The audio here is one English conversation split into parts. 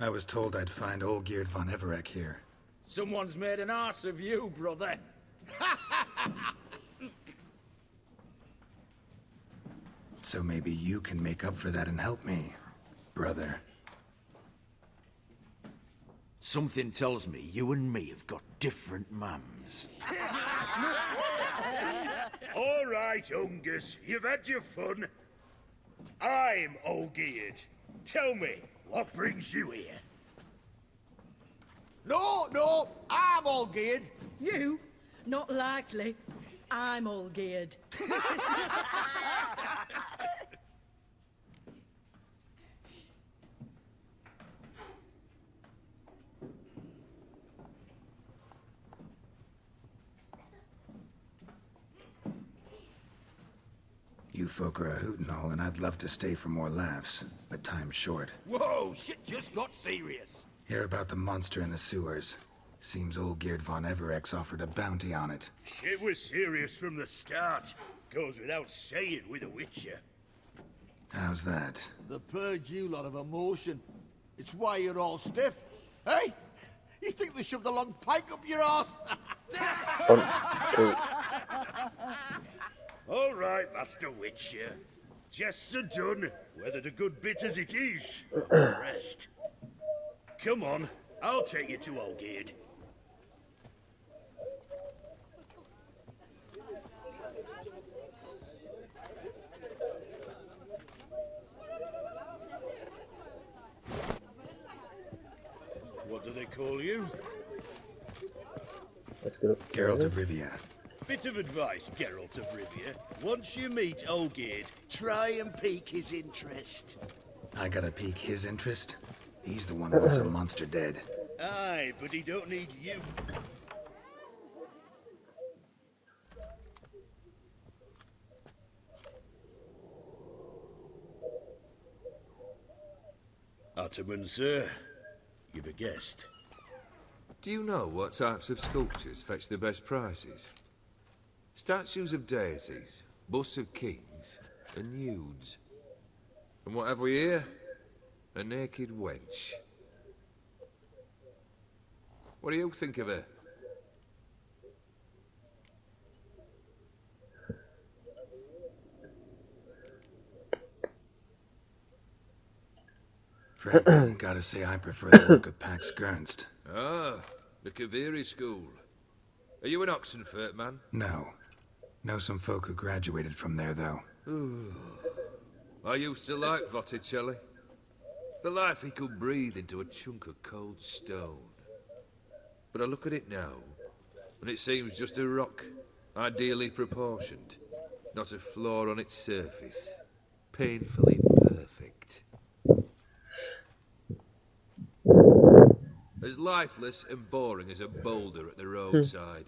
I was told I'd find old Geert von Everec here. Someone's made an arse of you, brother. So maybe you can make up for that and help me, brother. Something tells me you and me have got different mums. All right, Ungus, you've had your fun. I'm old Geert. Tell me, what brings you here? No, I'm all geared. You? Not likely. I'm all geared. You folk are a hoot and all, and I'd love to stay for more laughs, but time's short. Whoa, shit just got serious. Hear about the monster in the sewers. Seems old Geert von Everec offered a bounty on it. Shit was serious from the start. Goes without saying with a Witcher. How's that? They purge you lot of emotion. It's why you're all stiff. Hey? You think they shoved a long pike up your arse? All right, Master Witcher. Jests are done, whether the good bit as it is, or the rest. Come on, I'll take you to old Geert. What do they call you? Let's go. Geralt of Rivia. Bit of advice, Geralt of Rivia. Once you meet old Geert, try and pique his interest. I gotta pique his interest? He's the one who wants a monster dead. Aye, but he don't need you. Ottoman, sir. You've a guest. Do you know what types of sculptures fetch the best prices? Statues of deities, busts of kings, and nudes. And what have we here? A naked wench. What do you think of her? Frankly, gotta say I prefer the work of Pax Gernst. Ah, the Kaviri school. Are you an Oxenfurt man? No. Know some folk who graduated from there, though. I used to like Botticelli. The life he could breathe into a chunk of cold stone. But I look at it now, and it seems just a rock, ideally proportioned. Not a flaw on its surface. Painfully perfect. As lifeless and boring as a boulder at the roadside.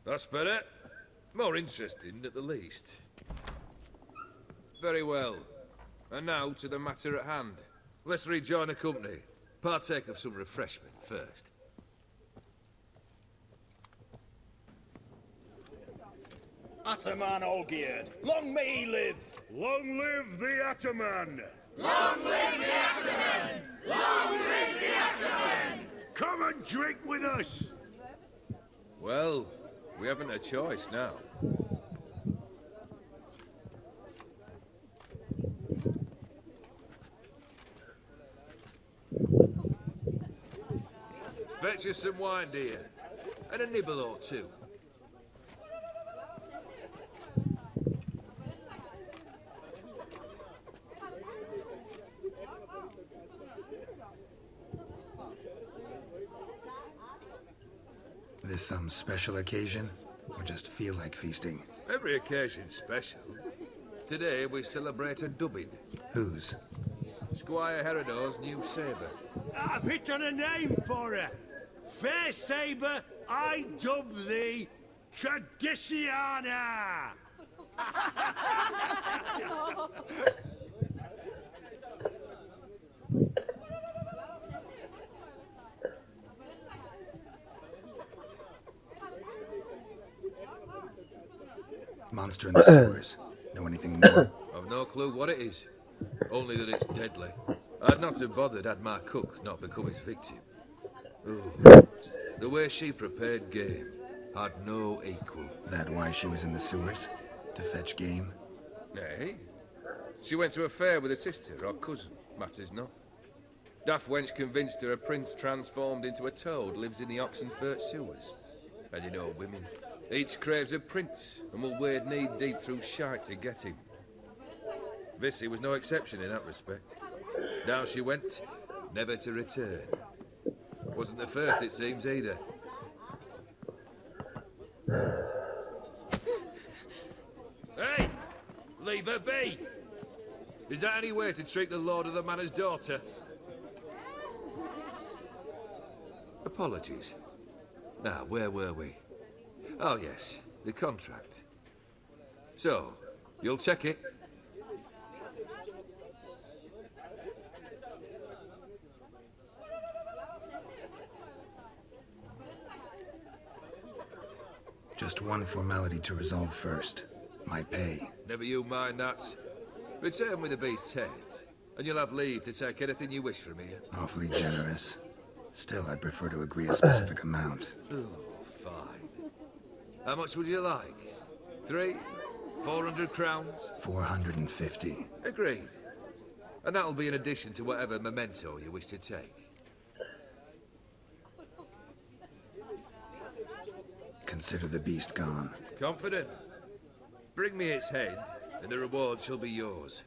That's better. More interesting, at the least. Very well. And now to the matter at hand. Let's rejoin the company. Partake of some refreshment first. Ataman Olgierd, long may he live! Long live the Ataman! Long live the Ataman! Long live the Ataman! Come and drink with us! Well, we haven't a choice now. Fetch us some wine, dear. And a nibble or two. This some special occasion? Or just feel like feasting? Every occasion's special. Today we celebrate a dubbing. Whose? Squire Herodor's new sabre. I've hit on a name for her. Fair Sabre, I dub thee Tradiciana! Monster in the sewers. Know anything more? I've no clue what it is. Only that it's deadly. I'd not have bothered had my cook not become its victim. Ooh. The way she prepared game had no equal. That why she was in the sewers? To fetch game? Nay. She went to a fair with a sister or cousin. Matters not. Daft wench convinced her a prince transformed into a toad lives in the Oxenfurt sewers. And you know women. Each craves a prince and will wade knee-deep through shite to get him. Vissy was no exception in that respect. Down she went, never to return. Wasn't the first, it seems, either. Hey! Leave her be! Is that any way to treat the lord of the manor's daughter? Apologies. Now, where were we? Oh, yes, the contract. So, you'll check it? Just one formality to resolve first. My pay. Never you mind that. Return with the beast's head, and you'll have leave to take anything you wish from here. Awfully generous. Still, I'd prefer to agree a specific amount. Oh, fine. How much would you like? 3? 400 crowns? 450. Agreed. And that'll be in addition to whatever memento you wish to take. Consider the beast gone. Confident? Bring me its head, and the reward shall be yours.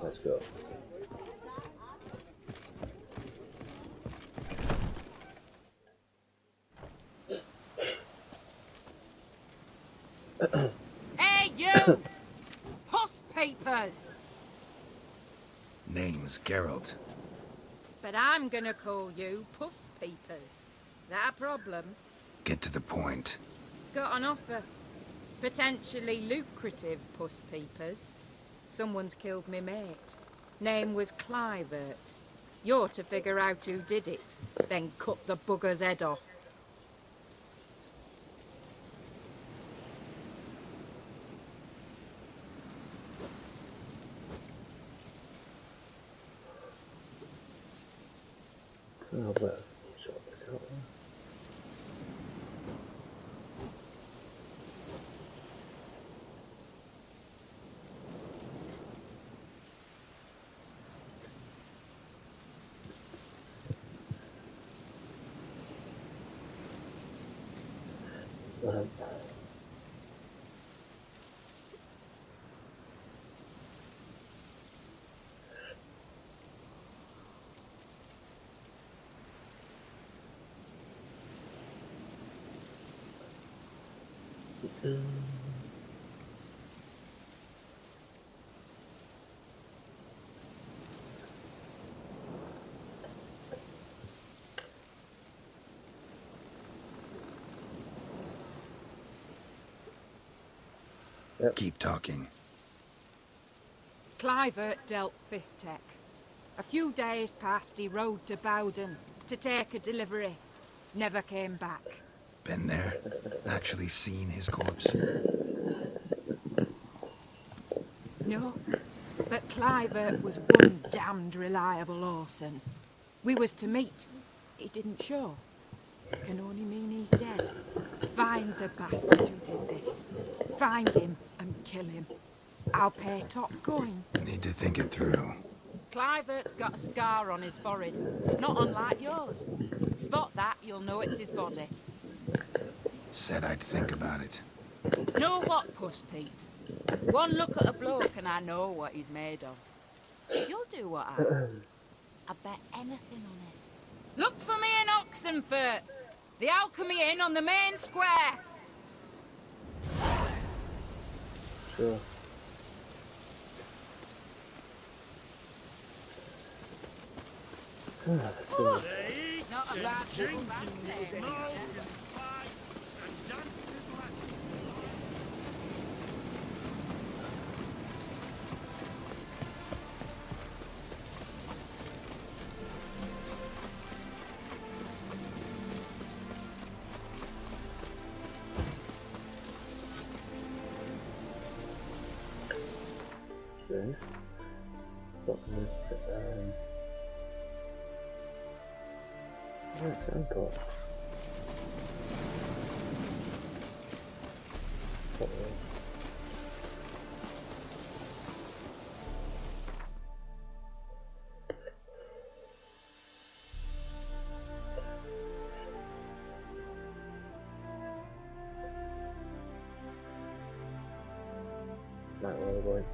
Let's go. Hey, you! Puss papers! Name's Geralt. But I'm gonna call you Puss Peepers. That a problem? Get to the point. Got an offer. Potentially lucrative Puss Peepers. Someone's killed me mate. Name was Clivert. You're to figure out who did it, then cut the bugger's head off. Oh, well, sort this out. Keep talking. Clivert dealt Fistech. A few days passed, he rode to Bowden to take a delivery. Never came back. Been there? Actually seen his corpse? No, but Clivert was one damned reliable Orson. We was to meet. He didn't show. Can only mean he's dead. Find the bastard who did this. Find him and kill him. I'll pay top coin. Need to think it through. Clivert's got a scar on his forehead, not unlike yours. Spot that, you'll know it's his body. Said I'd think about it. Know what, Puss Peeps? One look at a bloke and I know what he's made of. You'll do what I ask. I bet anything on it. Look for me in Oxenfurt. The Alchemy Inn on the main square. Sure. They Not a eat bad and drink little band and there, smoke Major. and fight and dance with lasses. What was where's that got? What was right, where are we going?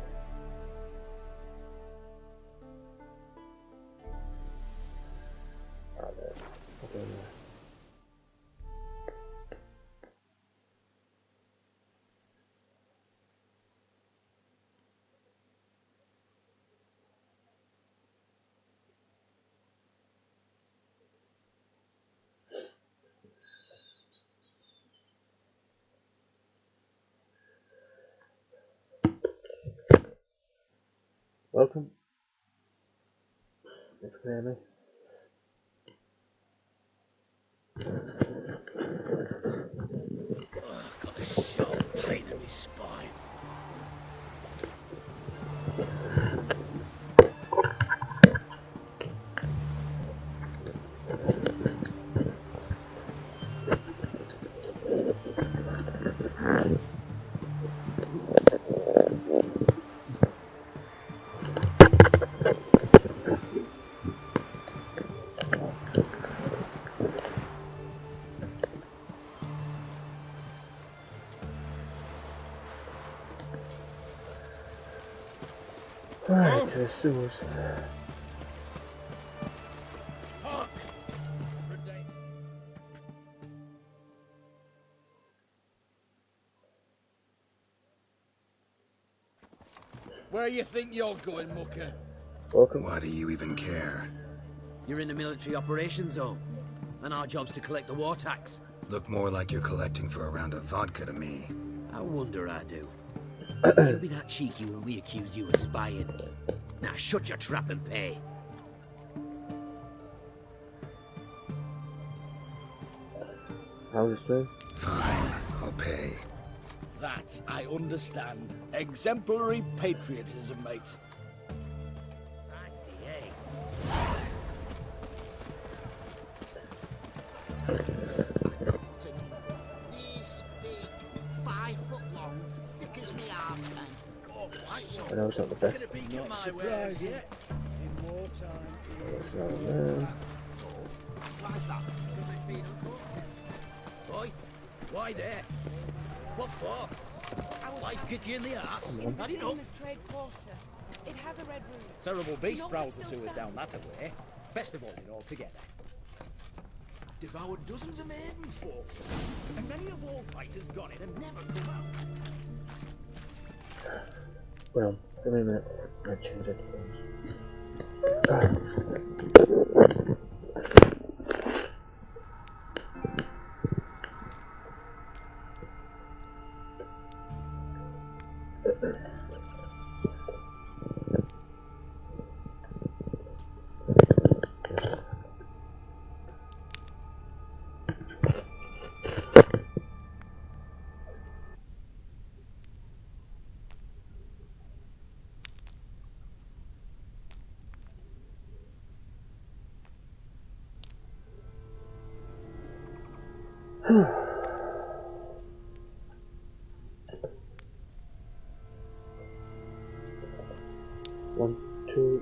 Ah, there. I'll go in there. Welcome. If you can hear me. Got a sharp pain in my spine. Right, to the sewers. Hot! Where you think you're going, mucker? Welcome. Why do you even care? You're in the military operations zone, and our job's to collect the war tax. Look more like you're collecting for a round of vodka to me. I wonder I do. You'll be that cheeky when we accuse you of spying. Now shut your trap and pay. How's it doing? Fine, I'll pay. That I understand. Exemplary patriotism, mate. I see, eh? This big, 5 foot long, thick as me arm, man. I know it's not the best. Not surprised yet. In wartime, It's not there. Why's that? Boy, why there? What for? Life kick you in the ass? Not enough. Trade quarter. It has a red roof. Terrible beast Not prowls the still sewers down stands. that way. Best avoid it altogether. Devoured dozens of maidens, folks. And many a war fighter's gone in and never come out. Well, give me a minute. I change it. One, two.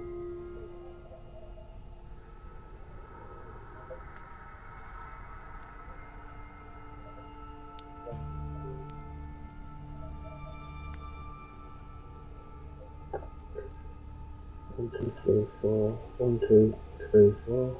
One, two, three, four. 1, 2, 3, 4.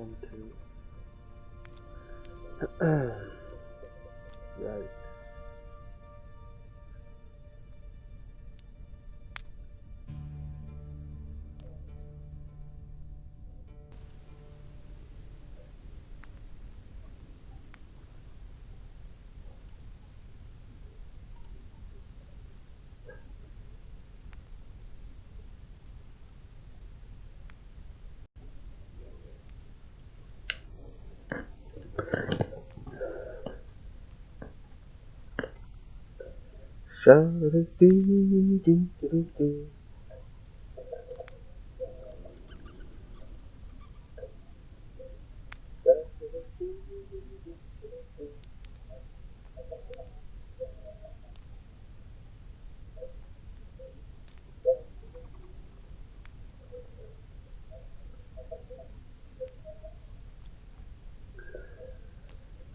1, 2. Right. Sha-da-dee-dee-dee-dee-dee.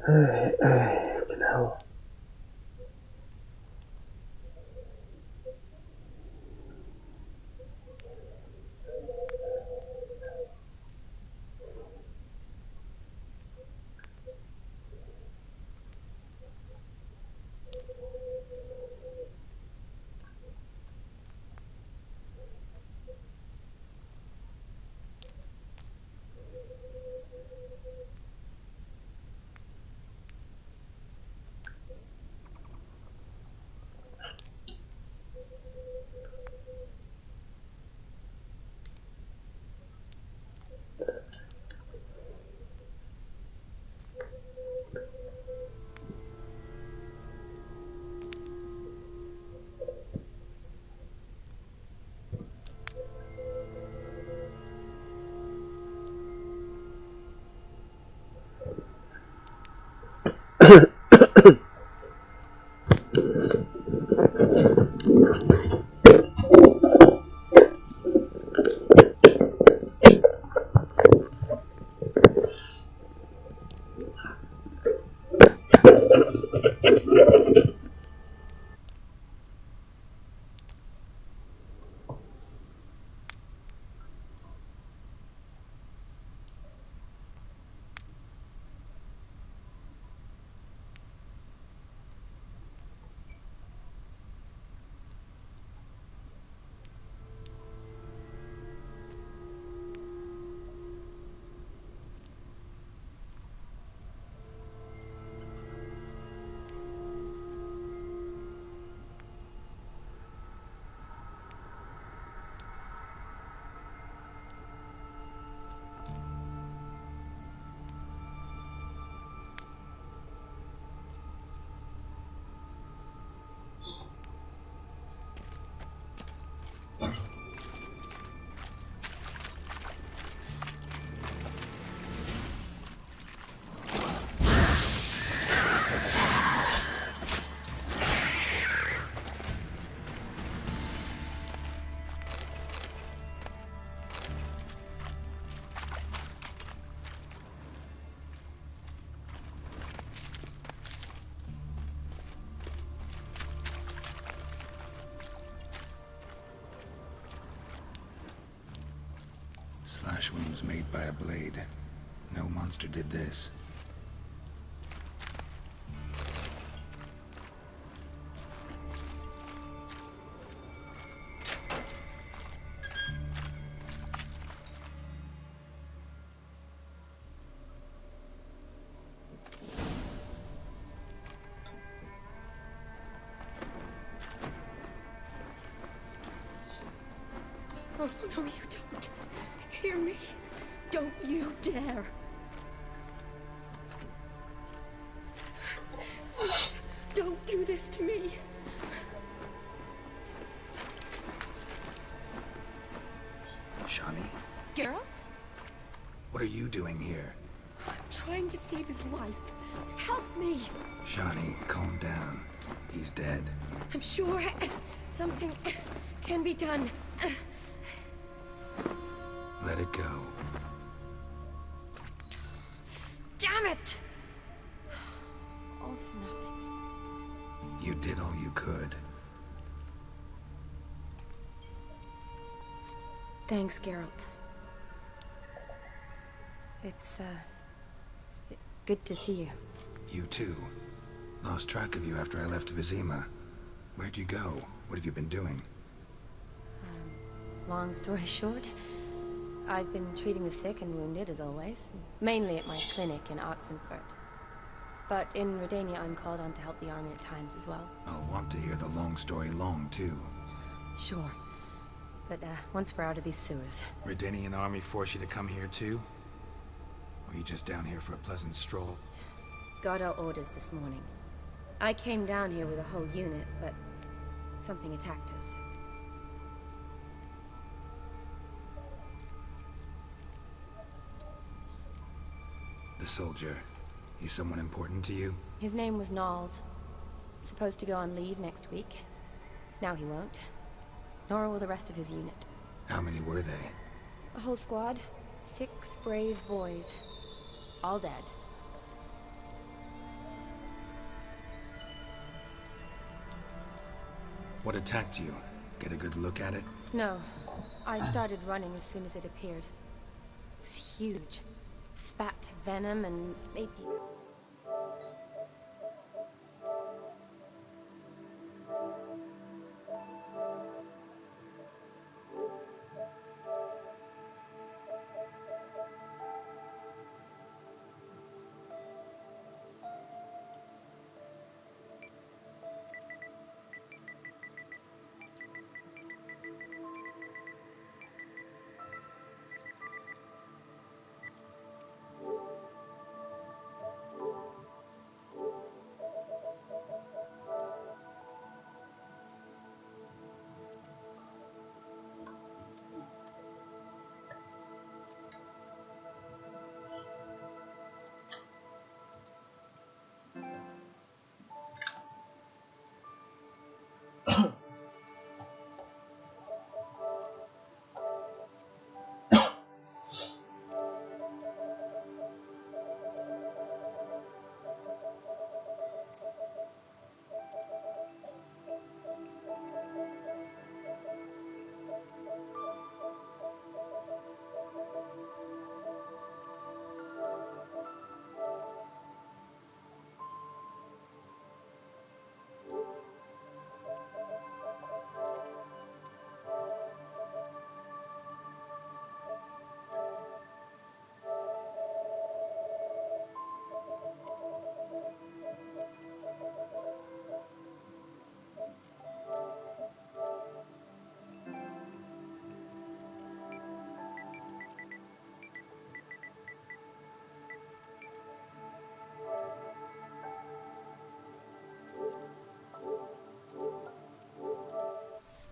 Alright, fucking hell. Slash wounds made by a blade. No monster did this. Oh, no, you don't. Hear me? Don't you dare. Please, don't do this to me. Shawnee, Geralt? what are you doing here? I'm trying to save his life. Help me. Shawnee, calm down. He's dead. I'm sure something can be done. Let it go. Damn it! All for nothing. You did all you could. Thanks, Geralt. It's, good to see you. You too. Lost track of you after I left Vizima. Where'd you go? What have you been doing? Long story short, I've been treating the sick and wounded, as always. Mainly at my clinic in Oxenfurt. But in Redania, I'm called on to help the army at times as well. I'll want to hear the long story long, too. Sure. But, once we're out of these sewers... Redanian army force you to come here, too? Or are you just down here for a pleasant stroll? Got our orders this morning. I came down here with a whole unit, but... something attacked us. The soldier. He's someone important to you? His name was Knowles. Supposed to go on leave next week. Now he won't. Nor will the rest of his unit. How many were they? A whole squad. 6 brave boys. All dead. What attacked you? Get a good look at it? No. I started running as soon as it appeared. It was huge. Spat venom and made the...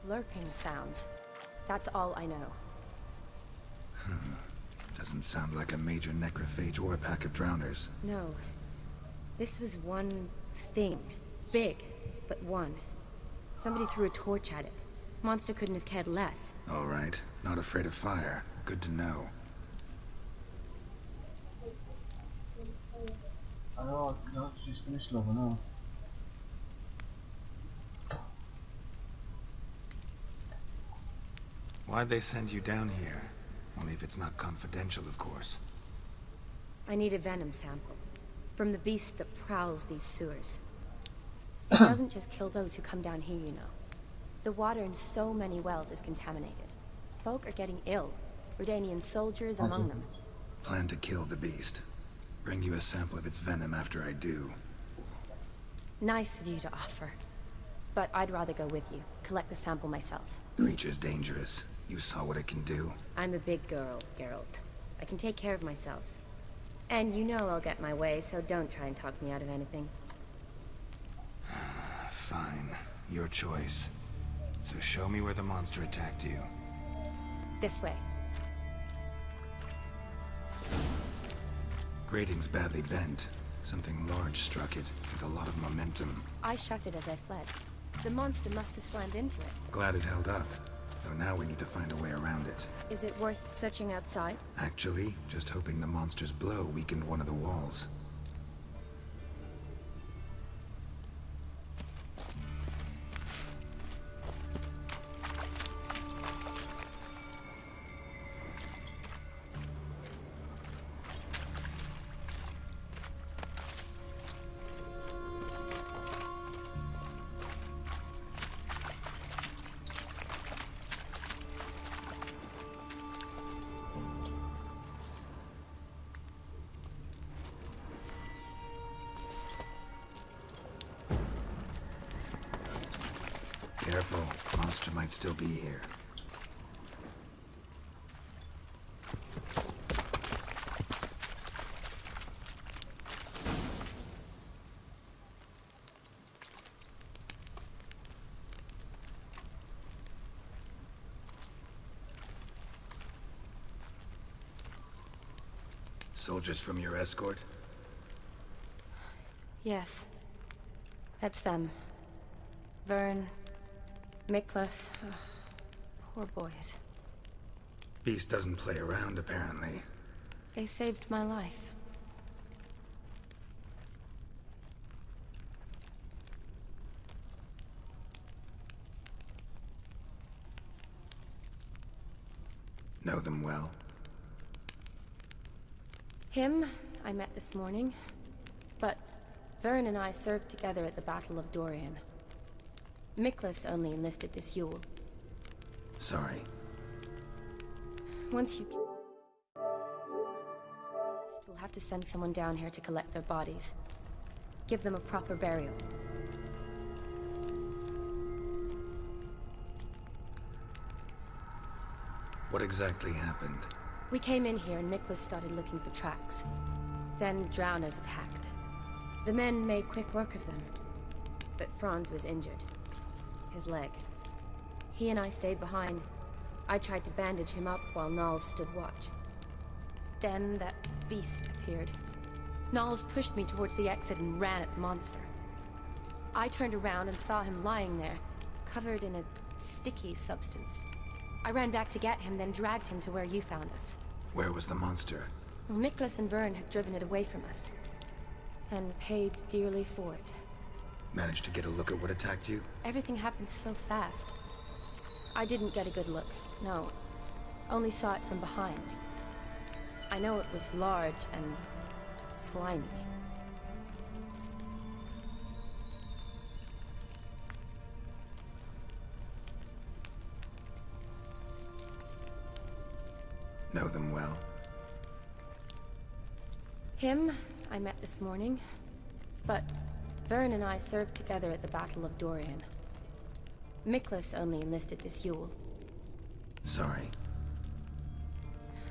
slurping sounds. That's all I know. Doesn't sound like a major necrophage or a pack of drowners. No. This was one thing. Big, but one. Somebody threw a torch at it. Monster couldn't have cared less. All right. Not afraid of fire. Good to know. Oh, no, she's finished level now. Why'd they send you down here? Only if it's not confidential, of course. I need a venom sample. From the beast that prowls these sewers. It doesn't just kill those who come down here, you know. The water in so many wells is contaminated. Folk are getting ill. Redanian soldiers among them. Plan to kill the beast. Bring you a sample of its venom after I do. Nice of you to offer. But I'd rather go with you. Collect the sample myself. Creature's dangerous. You saw what it can do. I'm a big girl, Geralt. I can take care of myself. And you know I'll get my way, so don't try and talk me out of anything. Fine. Your choice. So show me where the monster attacked you. This way. Grating's badly bent. Something large struck it, with a lot of momentum. I shut it as I fled. The monster must have slammed into it. Glad it held up. Though now we need to find a way around it. Is it worth searching outside? Actually, just hoping the monster's blow weakened one of the walls. Careful, the monster might still be here. Soldiers from your escort? Yes. That's them. Vern, Miklas. Oh, poor boys. Beast doesn't play around, apparently. They saved my life. Know them well? Him, I met this morning. But Vern and I served together at the Battle of Dorian. Miklas only enlisted this Yule. Sorry. Once you... We'll have to send someone down here to collect their bodies. Give them a proper burial. What exactly happened? We came in here and Miklas started looking for tracks. Then drowners attacked. The men made quick work of them. But Franz was injured. His leg. He and I stayed behind. I tried to bandage him up while Nals stood watch. Then that beast appeared. Nals pushed me towards the exit and ran at the monster. I turned around and saw him lying there, covered in a sticky substance. I ran back to get him, then dragged him to where you found us. Where was the monster? Well, Miklas and Vern had driven it away from us. And paid dearly for it. Managed to get a look at what attacked you? Everything happened so fast. I didn't get a good look, no. Only saw it from behind. I know it was large and slimy. Know them well? Him, I met this morning. But Vern and I served together at the Battle of Dorian. Miklas only enlisted this Yule. Sorry.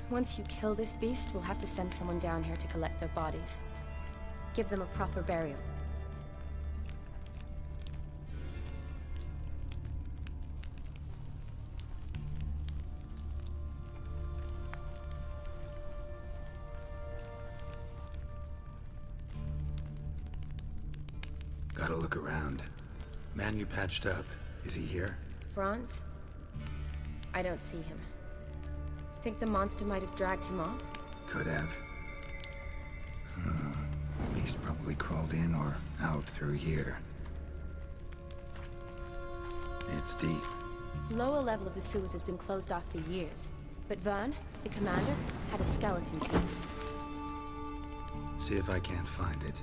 Once you kill this beast, we'll have to send someone down here to collect their bodies. Give them a proper burial. Gotta look around. Man you patched up, is he here? Franz? I don't see him. Think the monster might have dragged him off? Could have. Beast probably crawled in or out through here. It's deep. Lower level of the sewers has been closed off for years. But Vern, the commander, had a skeleton key. See if I can't find it.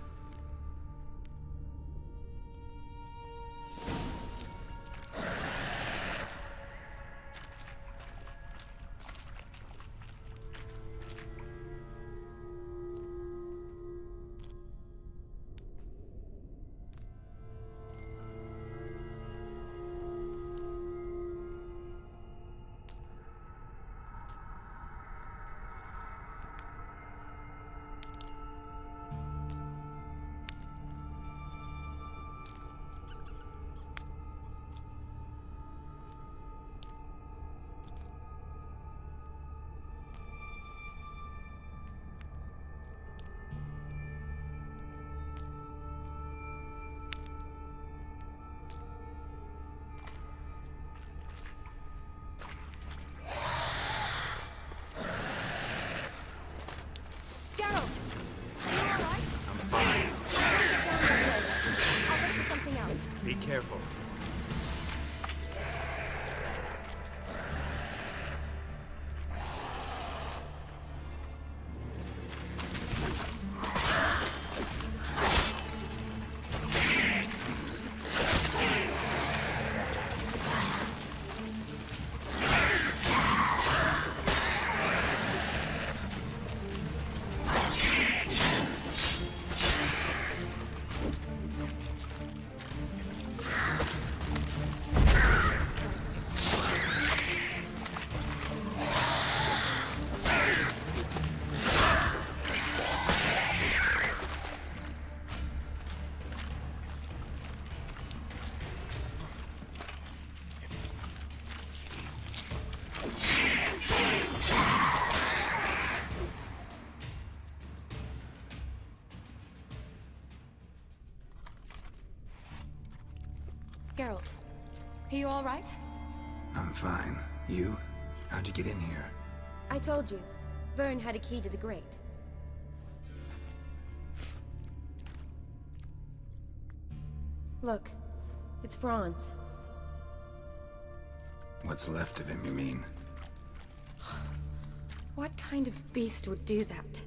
Geralt! Are you alright? I'm fine. I'll look for something else. Be careful. Geralt, are you all right? I'm fine. You? How'd you get in here? I told you. Vern had a key to the grate. Look, it's Franz. What's left of him, you mean? What kind of beast would do that?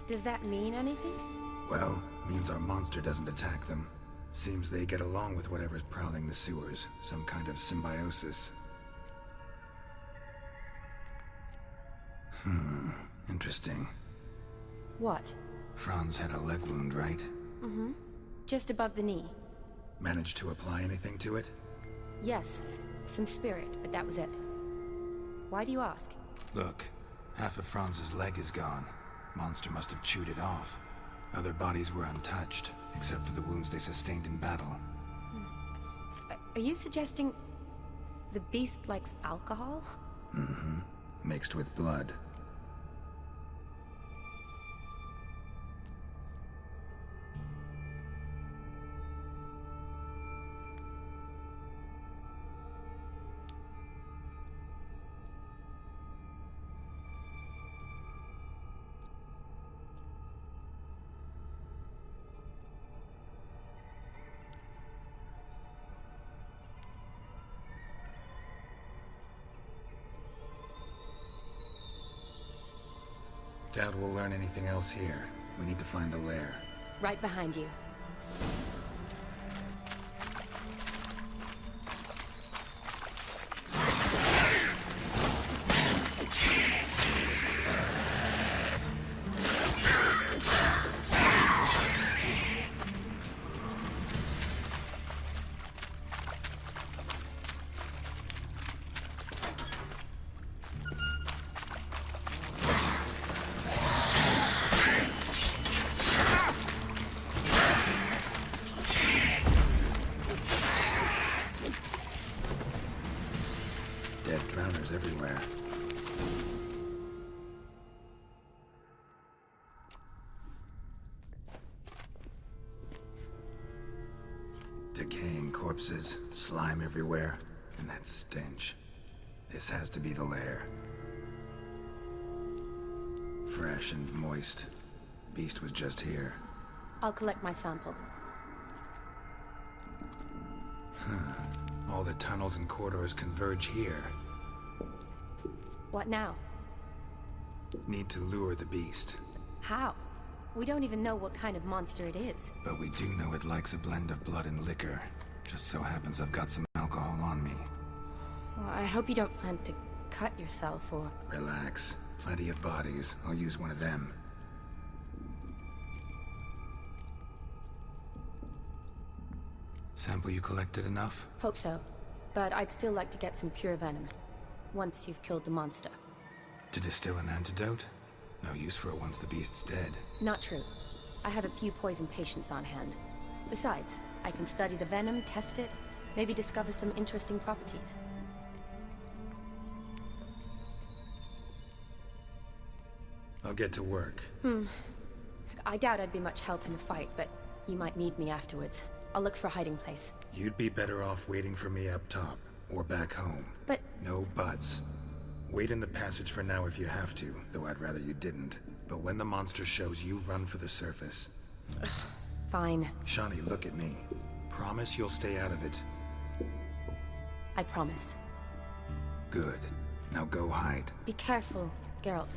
Does that mean anything? Well, means our monster doesn't attack them. Seems they get along with whatever's prowling the sewers. Some kind of symbiosis. Interesting. What? Franz had a leg wound, right? Mm-hmm. Just above the knee. Managed to apply anything to it? Yes. Some spirit, but that was it. Why do you ask? Look, half of Franz's leg is gone. Monster must have chewed it off. Other bodies were untouched, except for the wounds they sustained in battle. Are you suggesting the beast likes alcohol? Mm-hmm. Mixed with blood. Doubt we'll learn anything else here. We need to find the lair. Right behind you. Dead drowners everywhere. Decaying corpses, slime everywhere, and that stench. This has to be the lair. Fresh and moist. Beast was just here. I'll collect my sample. All the tunnels and corridors converge here. What now? Need to lure the beast. How? We don't even know what kind of monster it is. But we do know it likes a blend of blood and liquor. Just so happens I've got some alcohol on me. Well, I hope you don't plan to cut yourself or... Relax. Plenty of bodies. I'll use one of them. Sample you collected enough? Hope so. But I'd still like to get some pure venom. Once you've killed the monster. To distill an antidote? No use for it once the beast's dead. Not true. I have a few poison patients on hand. Besides, I can study the venom, test it, maybe discover some interesting properties. I'll get to work. I doubt I'd be much help in the fight, but you might need me afterwards. I'll look for a hiding place. You'd be better off waiting for me up top, or back home. But... No buts. Wait in the passage for now if you have to, though I'd rather you didn't. But when the monster shows, you run for the surface. Fine. Shawnee, look at me. Promise you'll stay out of it. I promise. Good. Now go hide. Be careful, Geralt.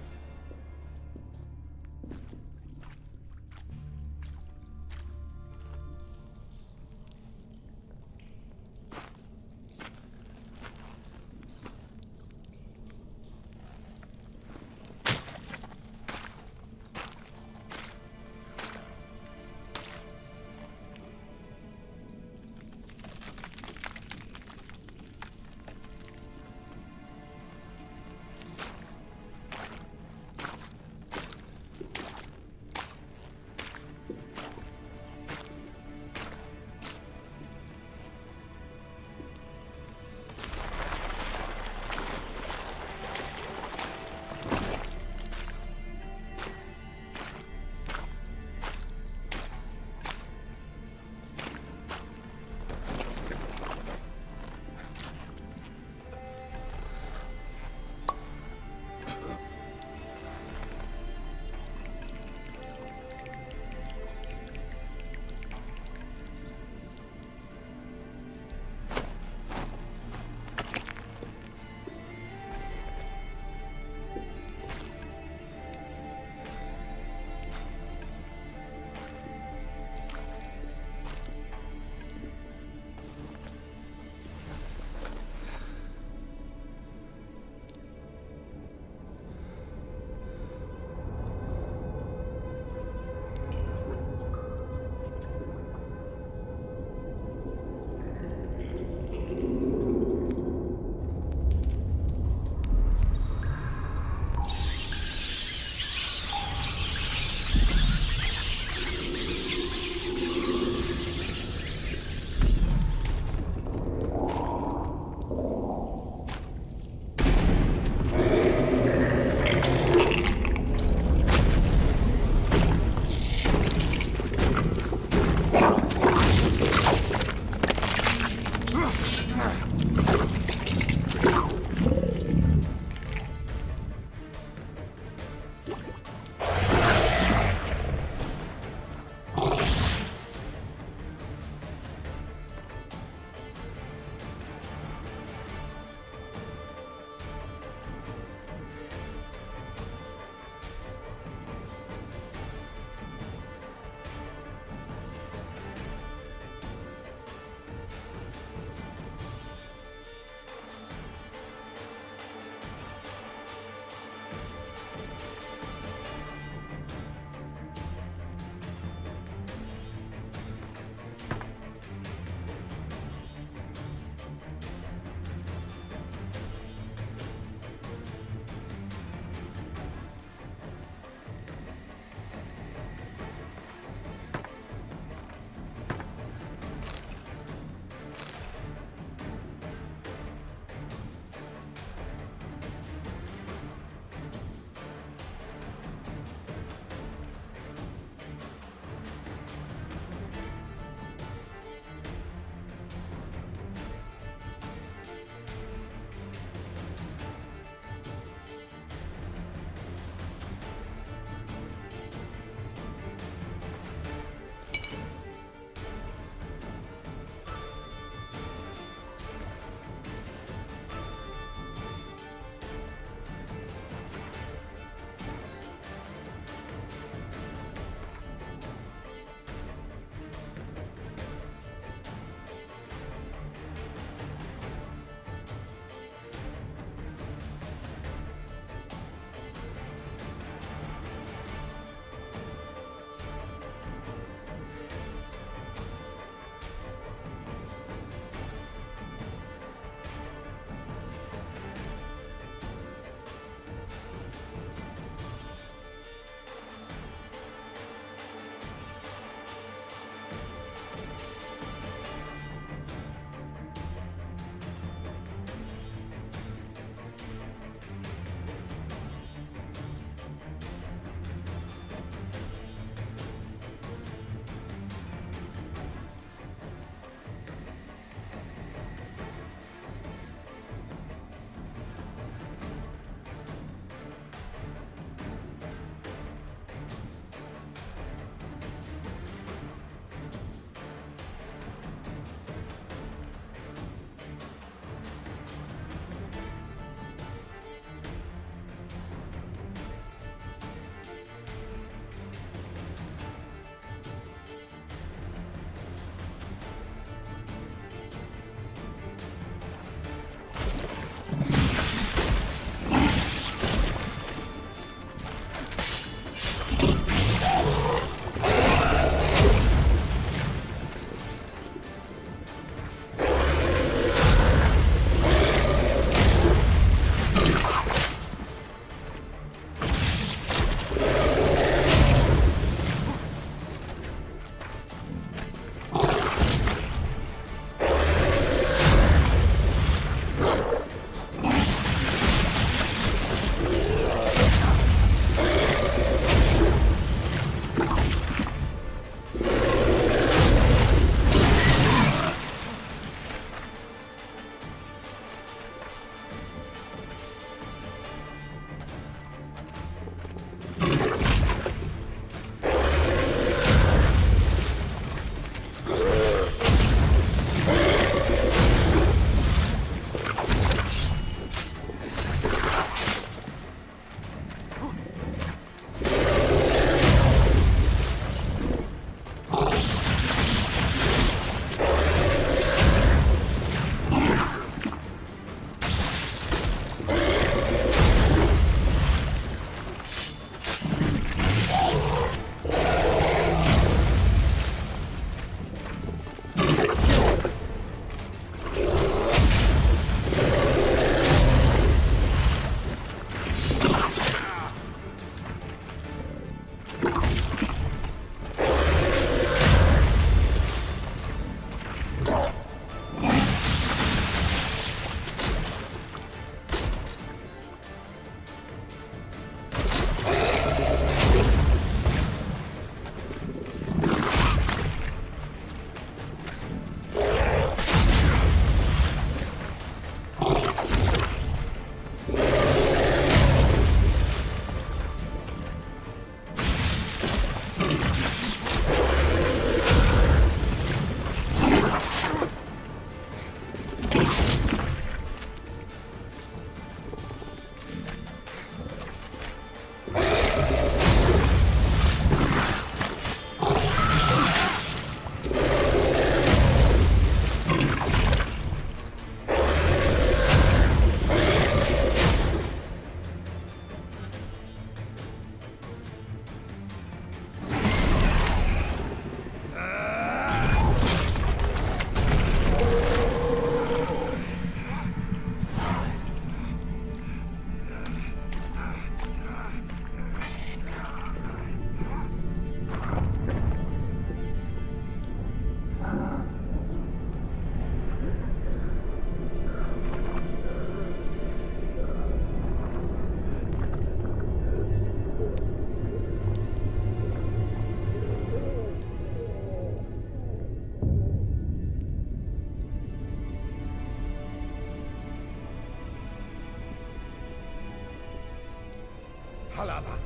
Halavath.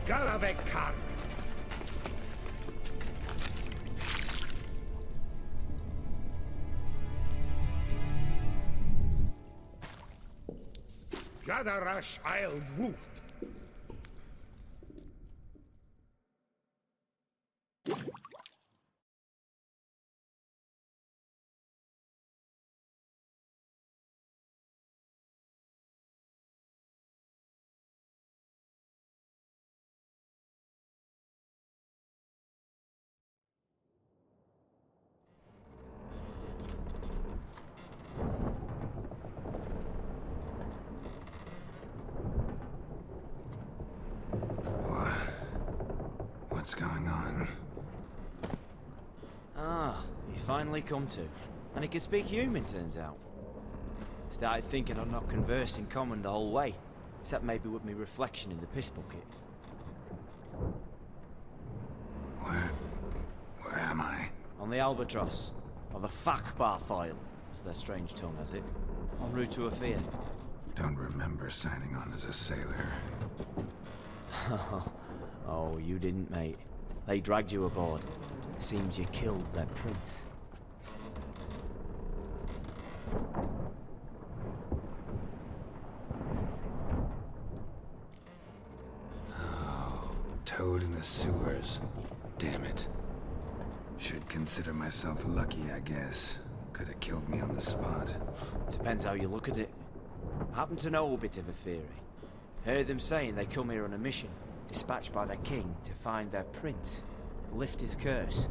Galavek Kar. Gadarash Isle Woot. What's going on? Ah, he's finally come to. And he can speak human, turns out. Started thinking I'd not conversed in common the whole way, except maybe with me reflection in the piss bucket. Where am I? On the Albatross, or the Fakbarth Isle, as their strange tongue has it, en route to Afir. Don't remember signing on as a sailor. Oh, you didn't, mate. They dragged you aboard. Seems you killed their prince. Oh, toad in the sewers. Damn it. Should consider myself lucky, I guess. Could have killed me on the spot. Depends how you look at it. Happen to know a bit of a theory. Heard them saying they come here on a mission, dispatched by their king to find their prince, lift his curse.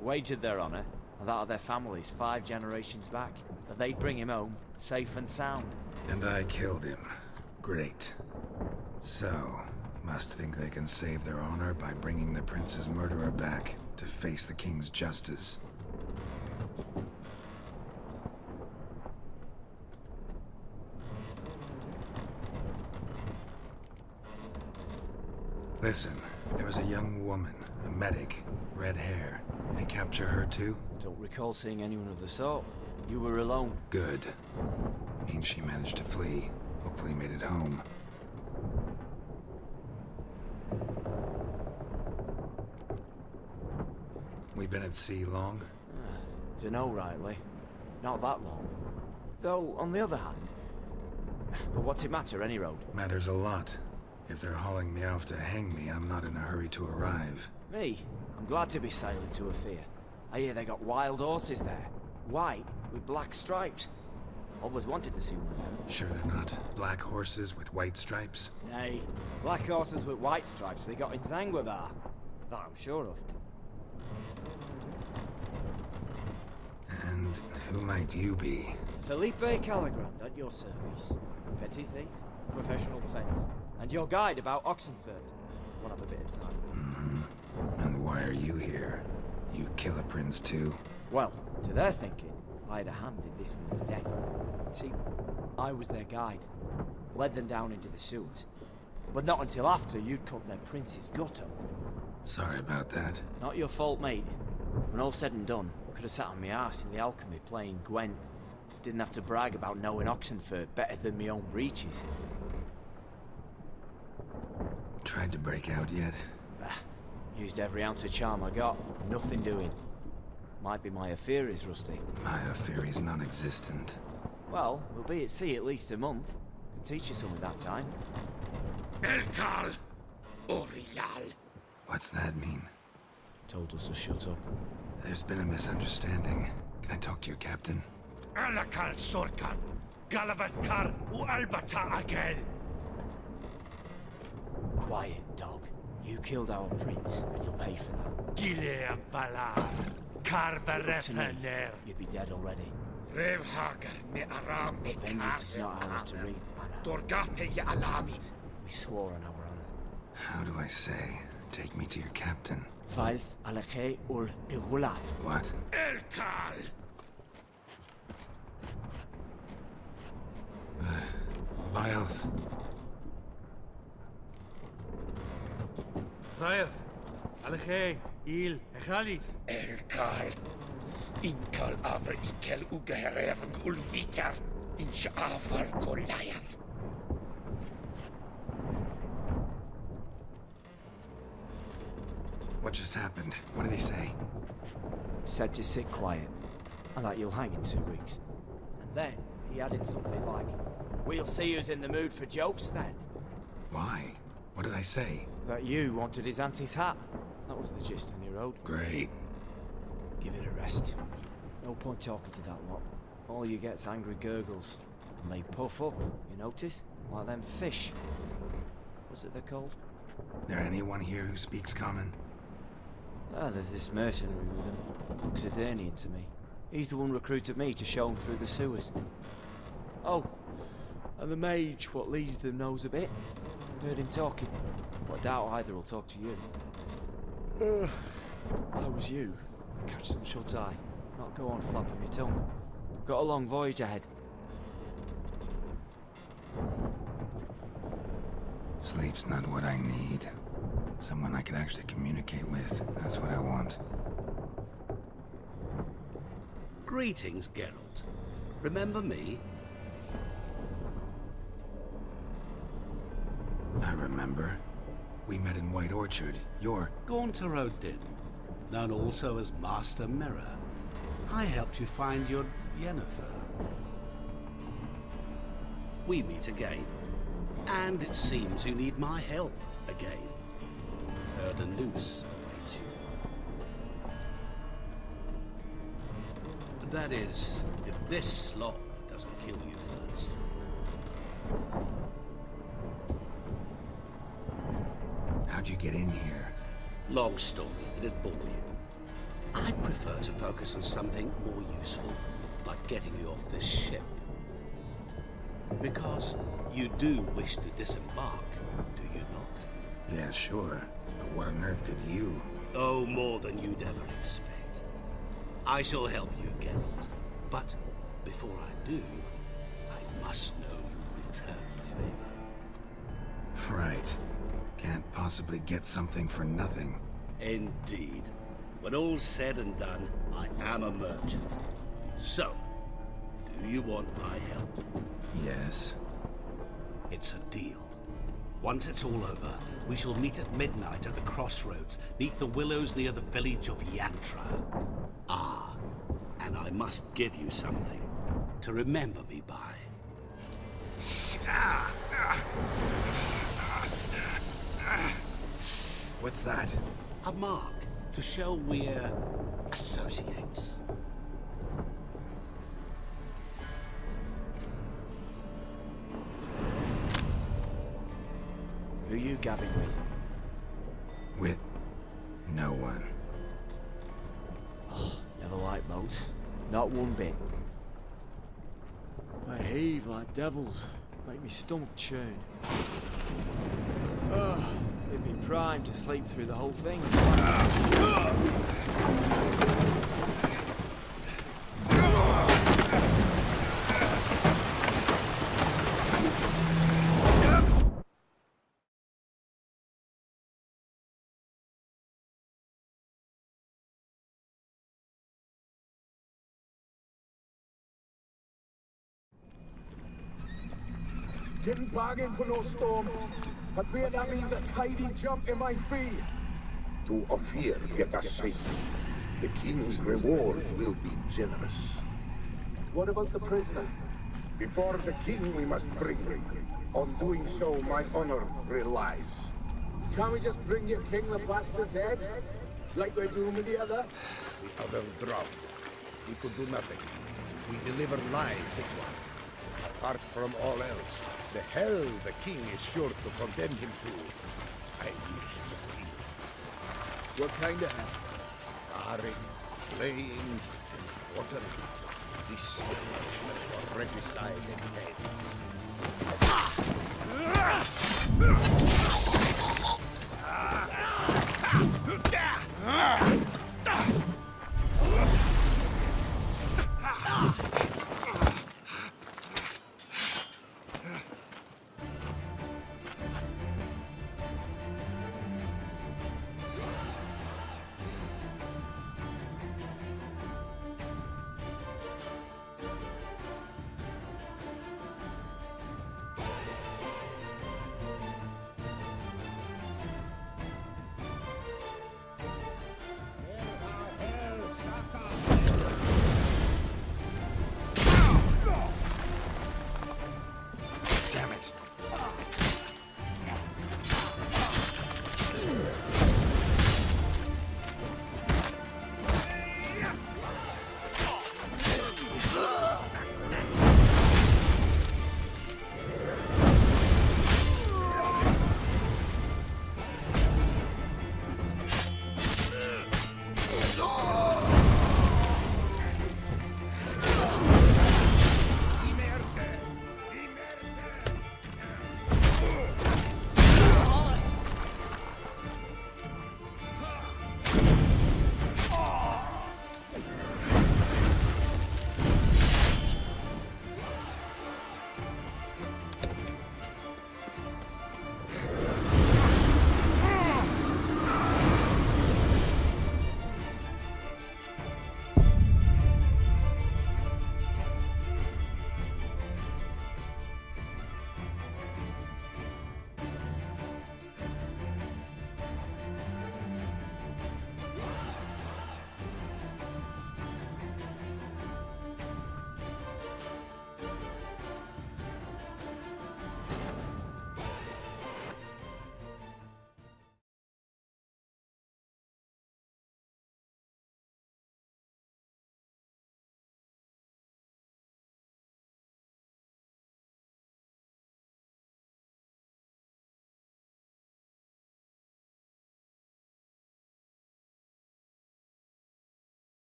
Wagered their honor, and that of their families 5 generations back, that they'd bring him home, safe and sound. And I killed him. Great. So, must think they can save their honor by bringing the prince's murderer back to face the king's justice. Listen, there was a young woman, a medic, red hair. They capture her too? Don't recall seeing anyone of the sort. You were alone. Good. Means she managed to flee. Hopefully made it home. We been at sea long? Dunno rightly. Not that long. Though, on the other hand... But what's it matter, any road? Matters a lot. If they're hauling me off to hang me, I'm not in a hurry to arrive. Me? I'm glad to be sailing to Afir. I hear they got wild horses there. White, with black stripes. Always wanted to see one of them. Sure they're not black horses with white stripes? Nay, black horses with white stripes they got in Zanguebar. That I'm sure of. And who might you be? Felipe Calagrand, at your service. Petty thief, professional fence, and your guide about Oxenford. We'll have a bit of time. Mm-hmm. And why are you here? You kill a prince too? Well, to their thinking, I had a hand in this one's death. See, I was their guide. Led them down into the sewers. But not until after you'd cut their prince's gut open. Sorry about that. Not your fault, mate. When all said and done, I could have sat on my arse in the alchemy playing Gwent. Didn't have to brag about knowing Oxenford better than my own breeches. Tried to break out yet? Used every ounce of charm I got. Nothing doing. Might be my affair is rusty. My affair is non-existent. Well, we'll be at sea at least a month. Could teach you something that time. Elkal! Orial! What's that mean? Told us to shut up. There's been a misunderstanding. Can I talk to your captain? Alakal Sorkan! Galavat Kar u Albata Agel! Quiet, dog. You killed our prince, and you'll pay for that. Gileam Valar! Karvarefaner! You'd be dead already. Revhagar ne Aram ne Vengeance is not ours to reap, Anna. Dorgate ya Alami! We swore on our honor. How do I say? Take me to your captain. Valth Alakhe ul Igulath. What? Elkal! Vilth. Vilth. Alakhe. Il. Echalif. Elkal. Inkal aver ikel ugehereven ulvitar. Inch avar Goliath. What just happened? What did they say? Said to sit quiet, and that you'll hang in 2 weeks. And then he added something like, "We'll see who's in the mood for jokes then." Why? What did I say? That you wanted his auntie's hat. That was the gist on your road. Great. Give it a rest. No point talking to that lot. All you get's angry gurgles. And they puff up, you notice? Like them fish. What's it they're called? There anyone here who speaks common? Ah, there's this mercenary with him. Looks Adernian to me. He's the one recruited me to show him through the sewers. Oh, and the mage what leads them knows a bit. Heard him talking. But I doubt either will talk to you. How was you? Catch some shut-eye. Not go on flapping my tongue. Got a long voyage ahead. Sleep's not what I need. Someone I can actually communicate with. That's what I want. Greetings, Geralt. Remember me? I remember. We met in White Orchard. You're... Gaunter O'Din, known also as Master Mirror. I helped you find your Yennefer. We meet again. And it seems you need my help again. Heard a noose awaits you. That is, if this slop doesn't kill you first. How'd you get in here? Long story, it'd bore you. I'd prefer to focus on something more useful, like getting you off this ship. Because you do wish to disembark, do you not? Yeah, sure. But what on earth could you? Oh, more than you'd ever expect. I shall help you, Geralt. But before I do, I must know you'll return the favor. Right. Can't possibly get something for nothing. Indeed. When all's said and done, I am a merchant. So, do you want my help? Yes. It's a deal. Once it's all over, we shall meet at midnight at the crossroads, neath the willows near the village of Yantra. Ah, and I must give you something to remember me by. What's that? A mark to show we're associates. Who are you gabbing with? With no one. Oh, never liked boats. Not one bit. They heave like devils. Make me stomach churn. They'd be primed to sleep through the whole thing. Didn't bargain for no storm. I fear that means a tidy jump in my fee. To Ophir get us safe. The king's reward will be generous. What about the prisoner? Before the king we must bring him. On doing so, my honor relies. Can't we just bring your king the bastard's head? Like we're doing with the other? The other drowned. We could do nothing. We deliver live this one. Apart from all else, the hell the king is sure to condemn him to, I wish to see. What kind of hell? Charring, flaying, and watering. This punishment for regicide and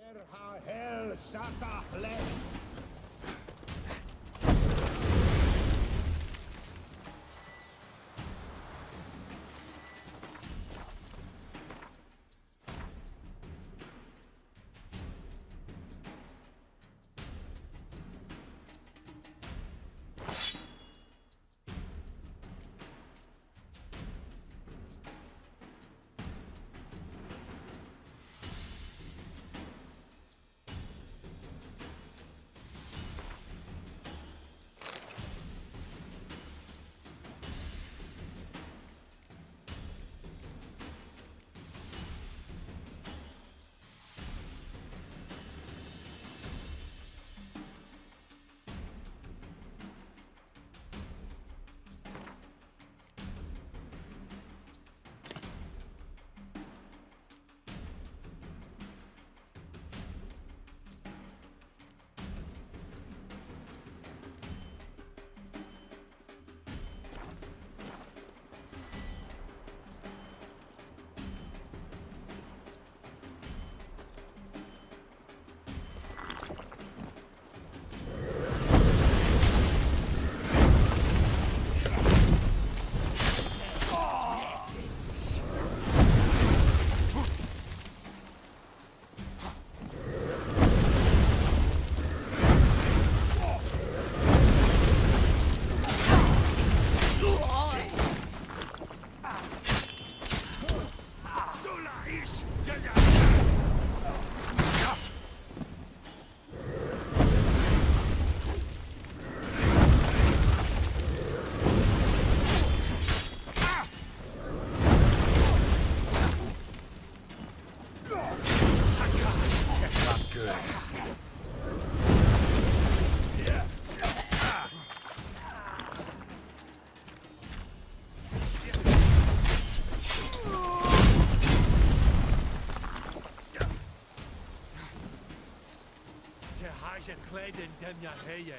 Hell, Sata, Haja kleden dem ja heje.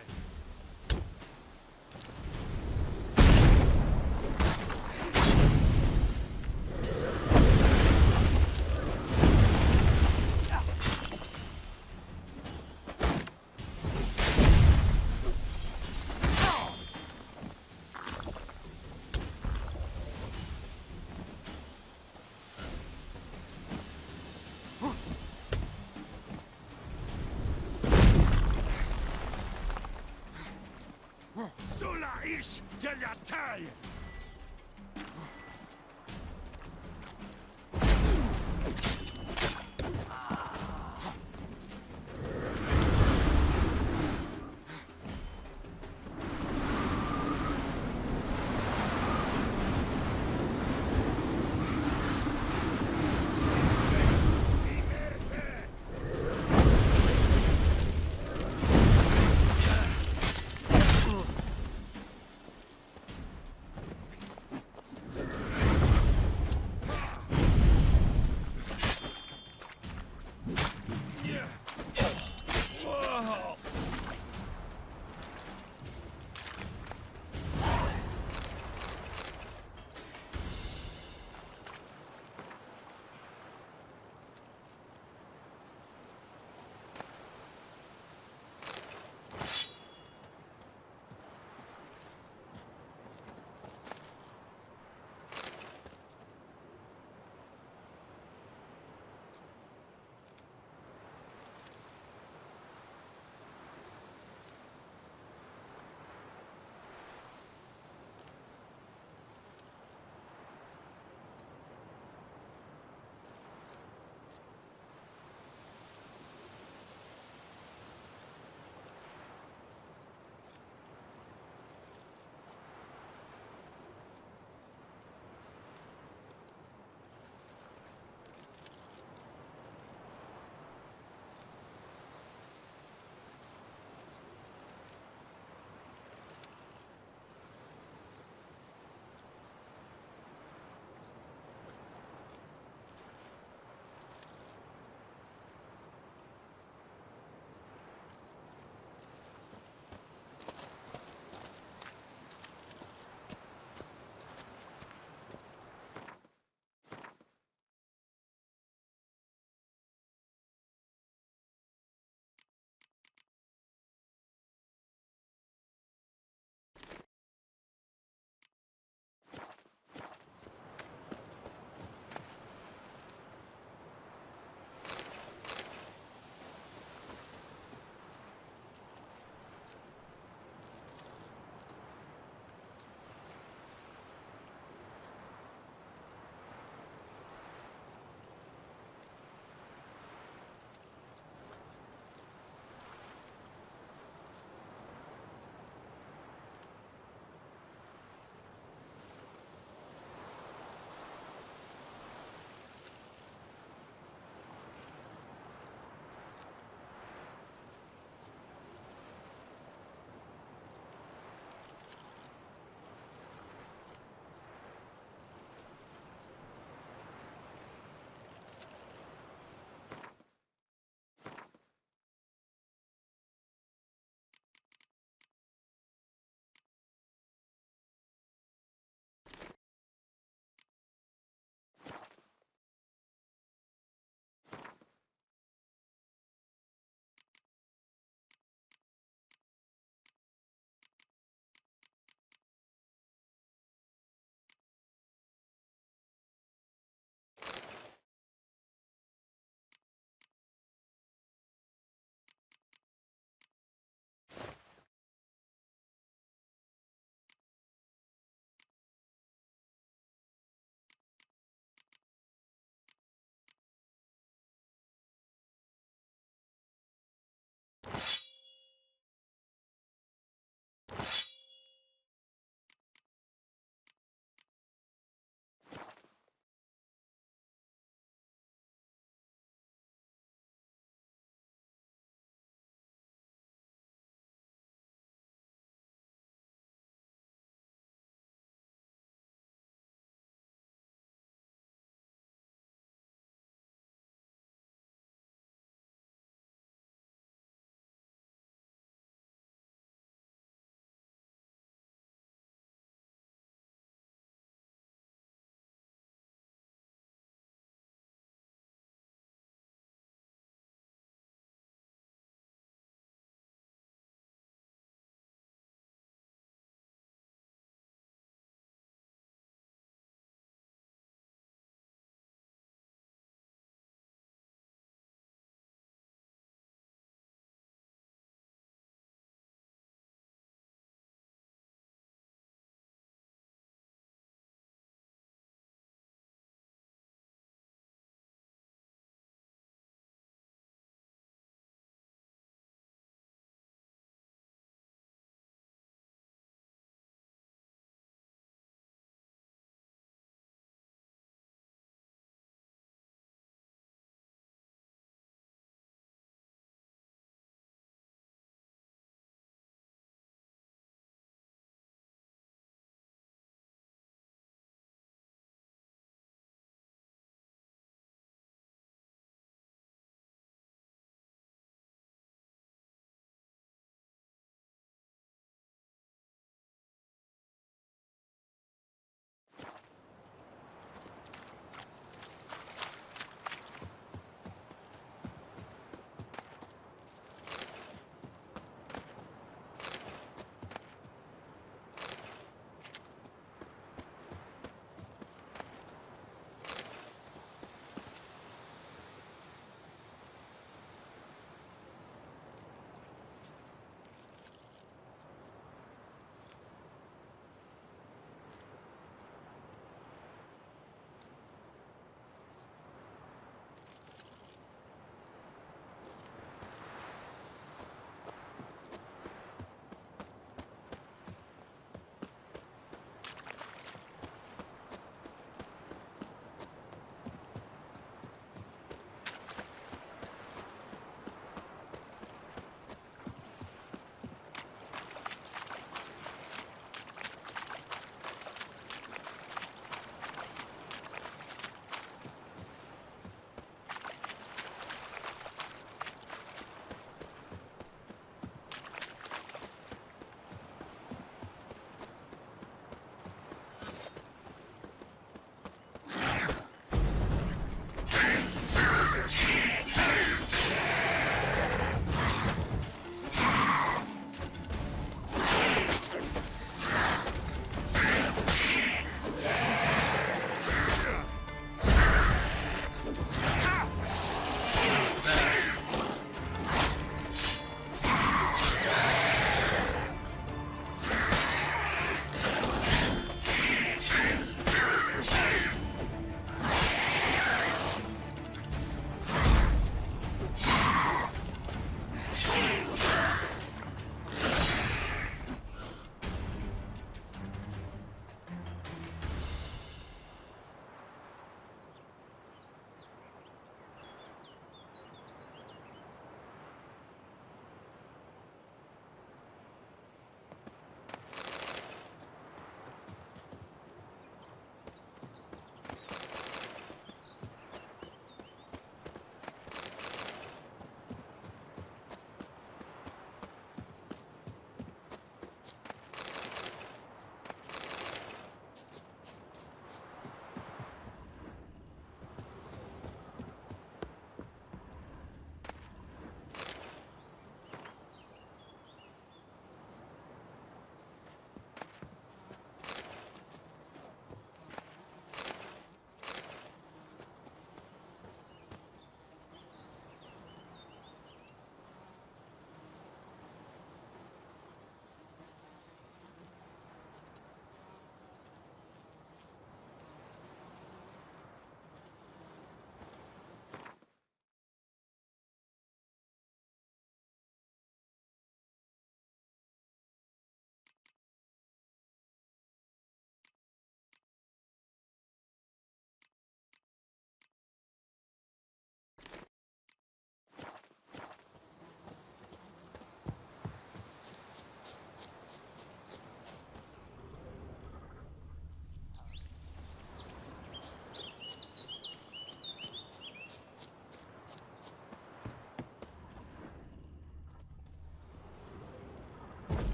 Sula ish Jalatai!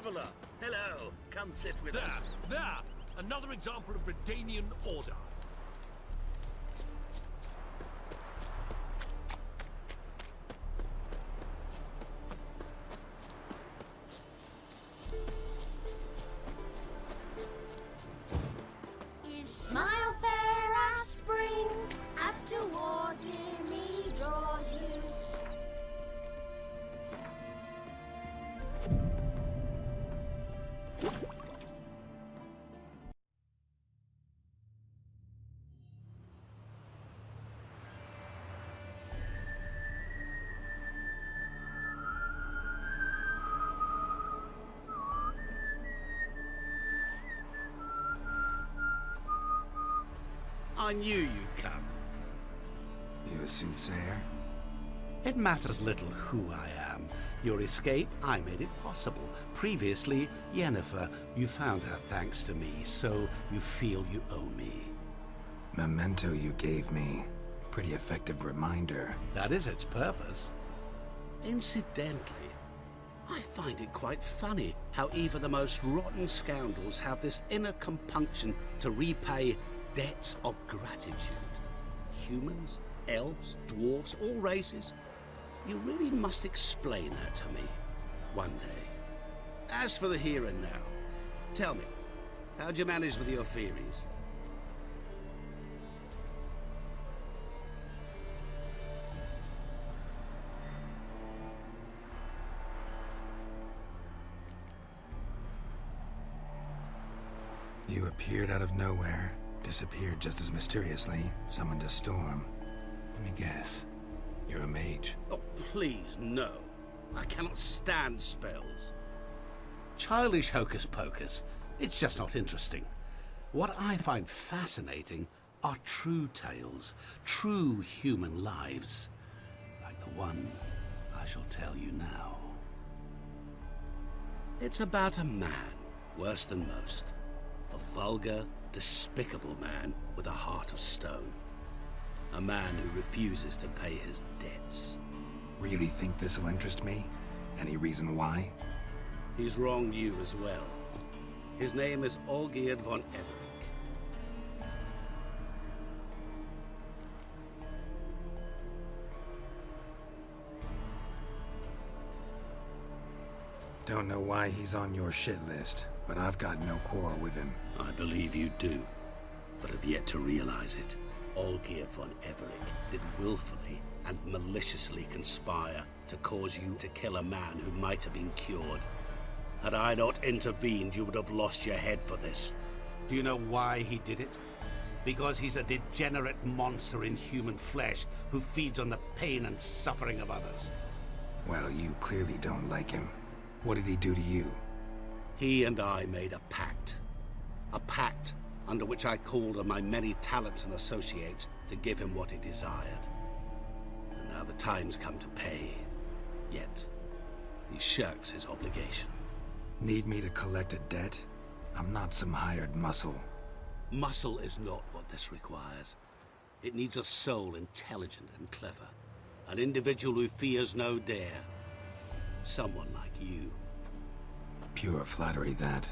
traveler. Hello. Come sit with There, us. there! Another example of Redanian order. His smile fair as spring, as towards him he draws you. I knew you'd come. You a soothsayer? It matters little who I am. Your escape, I made it possible. Previously, Yennefer, you found her thanks to me, so you feel you owe me. Memento you gave me. Pretty effective reminder. That is its purpose. Incidentally, I find it quite funny how even the most rotten scoundrels have this inner compunction to repay debts of gratitude. Humans, elves, dwarves, all races. You really must explain that to me one day. As for the here and now, tell me, how'd you manage with your theories? You appeared out of nowhere, disappeared just as mysteriously, summoned a storm. Let me guess. You're a mage. Oh, please, no. I cannot stand spells. Childish hocus pocus. It's just not interesting. What I find fascinating are true tales, true human lives, like the one I shall tell you now. It's about a man, worse than most. A vulgar, despicable man with a heart of stone. A man who refuses to pay his debts. Really think this'll interest me? Any reason why? He's wronged you as well. His name is Olgierd von Everick. Don't know why he's on your shit list, but I've got no quarrel with him. I believe you do, but have yet to realize it. Olgierd von Everick did willfully and maliciously conspire to cause you to kill a man who might have been cured. Had I not intervened, you would have lost your head for this. Do you know why he did it? Because he's a degenerate monster in human flesh who feeds on the pain and suffering of others. Well, you clearly don't like him. What did he do to you? He and I made a pact. A pact under which I called on my many talents and associates to give him what he desired. And now the time's come to pay. Yet, he shirks his obligation. Need me to collect a debt? I'm not some hired muscle. Muscle is not what this requires. It needs a soul intelligent and clever. An individual who fears no dare. Someone like you. Pure flattery, that.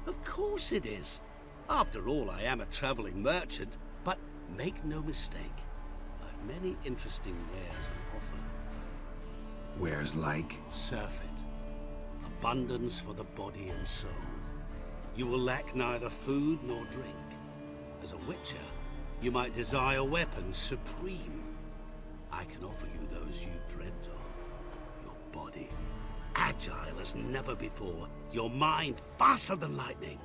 Of course it is. After all, I am a traveling merchant, but make no mistake, I've many interesting wares on offer. Wares like? Surfeit. Abundance for the body and soul. You will lack neither food nor drink. As a witcher, you might desire weapons supreme. I can offer you those you dreamt of. Your body, agile as never before. Your mind, faster than lightning.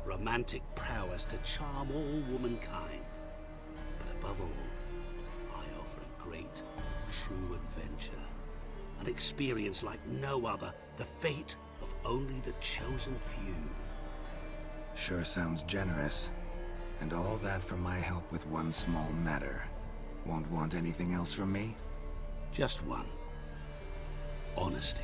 Romantic prowess to charm all womankind. But above all, I offer a great, true adventure. An experience like no other, the fate of only the chosen few. Sure sounds generous. And all that for my help with one small matter. Won't want anything else from me? Just one. Honesty.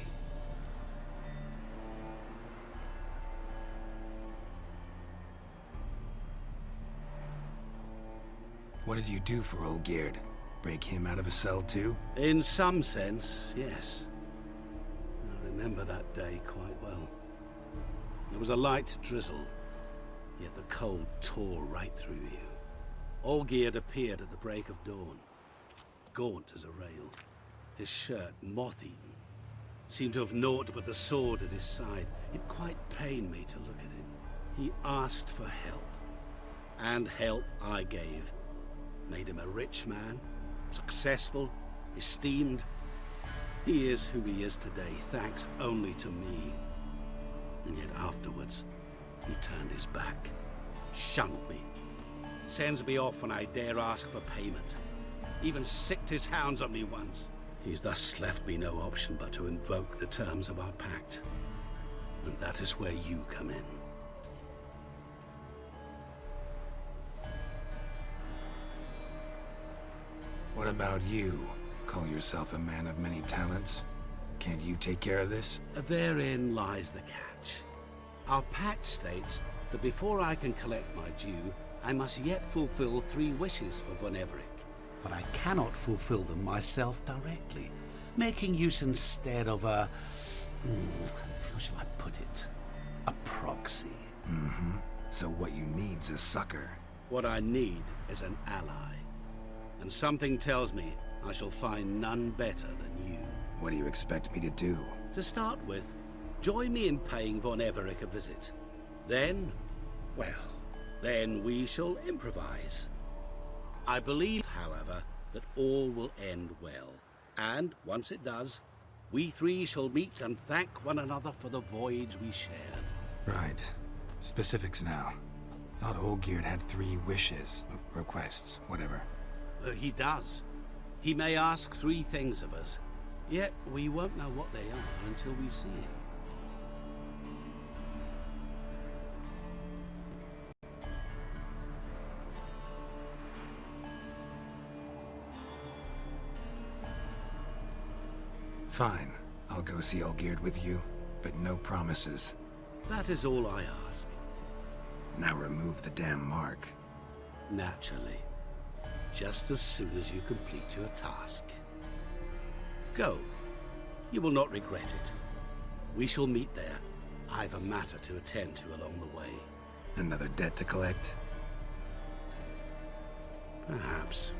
What did you do for Olgierd? Break him out of a cell too? In some sense, yes. I remember that day quite well. There was a light drizzle, yet the cold tore right through you. Olgierd appeared at the break of dawn, gaunt as a rail, his shirt moth-eaten. Seemed to have naught but the sword at his side. It quite pained me to look at him. He asked for help, and help I gave. Made him a rich man, successful, esteemed. He is who he is today, thanks only to me. And yet afterwards, he turned his back, shunned me, sends me off when I dare ask for payment. Even sicked his hounds on me once. He's thus left me no option but to invoke the terms of our pact. And that is where you come in. What about you? Call yourself a man of many talents? Can't you take care of this? Therein lies the catch. Our pact states that before I can collect my due, I must yet fulfill 3 wishes for Von Everec. But I cannot fulfill them myself directly, making use instead of a... how shall I put it? A proxy. Mm-hmm. So what you need's a sucker. What I need is an ally. And something tells me I shall find none better than you. What do you expect me to do? To start with, join me in paying Von Everec a visit. Then, well, then we shall improvise. I believe, however, that all will end well. And once it does, we 3 shall meet and thank one another for the voyage we shared. Right. Specifics now. Thought Olgierd had 3 wishes, requests, whatever. He does. He may ask 3 things of us, yet we won't know what they are until we see him. Fine. I'll go see Olgierd with you, but no promises. That is all I ask. Now remove the damn mark. Naturally. Just as soon as you complete your task. Go. You will not regret it. We shall meet there. I've a matter to attend to along the way. Another debt to collect? Perhaps.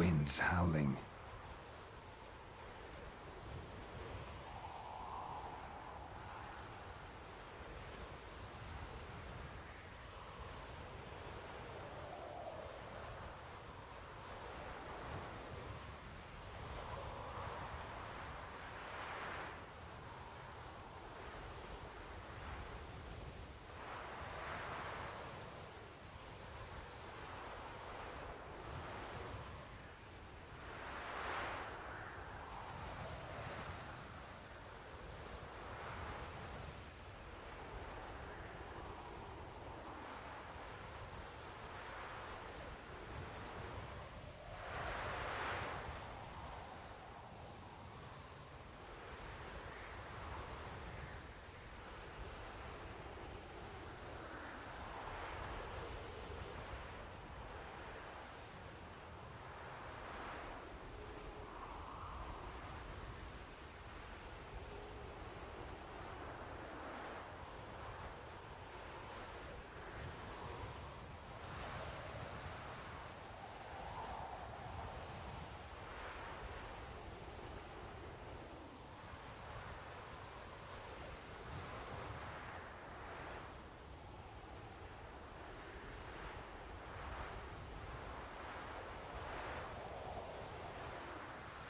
Winds howling,